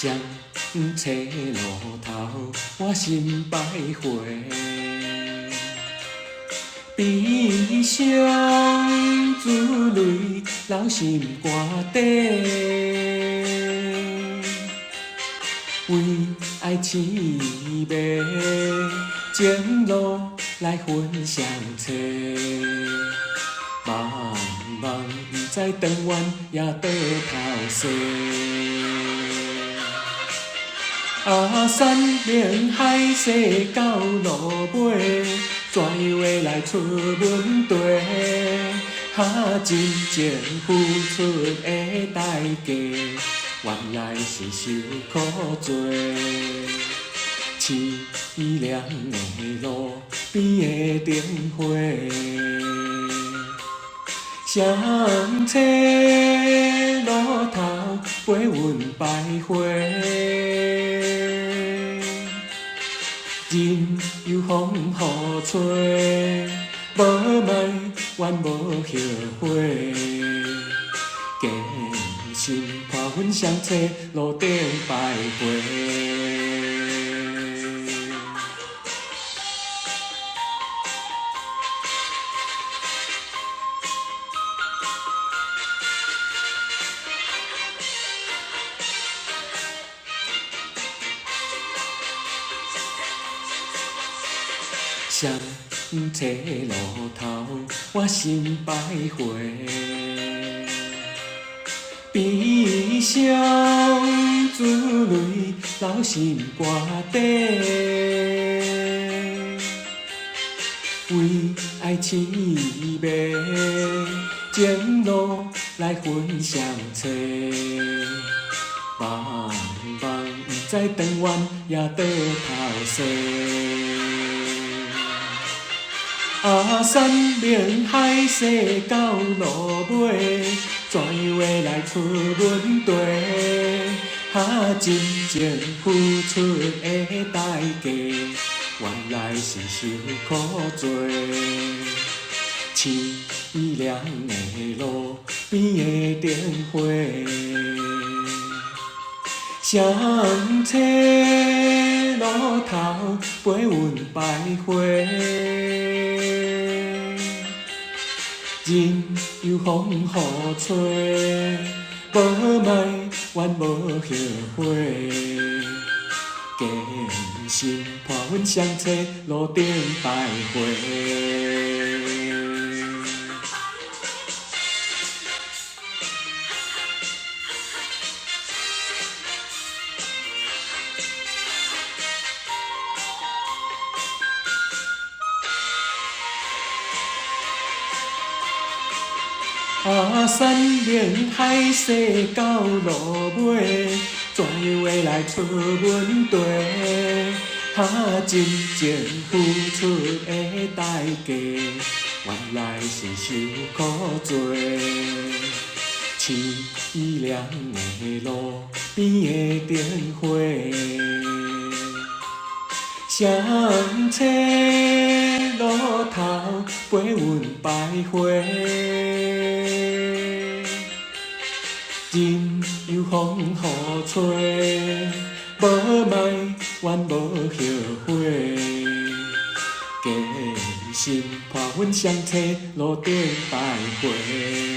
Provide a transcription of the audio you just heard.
双车路头，我心徘徊。悲伤珠泪流心肝底，为爱痴迷，情路来分相册。茫茫不知长远也倒头西。山明海誓到路尾，怎话来出问题？真情付出的代价，原来是受苦多。凄凉的路边的灯火，双车路头陪阮徘徊。人有风雨吹，无问怨无后悔。艰辛看阮双车路顶徘徊。双车路头，我心徘徊。悲伤珠泪流心肝底，为爱痴迷，情路来分相册。茫茫不知长远也倒头西。山明海誓到路尾，怎话来出问题？真情付出的代价，原来是受苦多。凄凉的路边的灯火，双车路头陪阮徘徊。人有风雨吹，无问怨无后悔。艰辛伴阮双车路顶徘徊。山明海誓到路尾，怎话来出问题？真情付出的代价，原来是受苦多。凄凉的路边的灯火，双车路头陪阮徘徊。人有风雨吹，无问怨无后悔。艰辛伴阮双车路顶徘徊。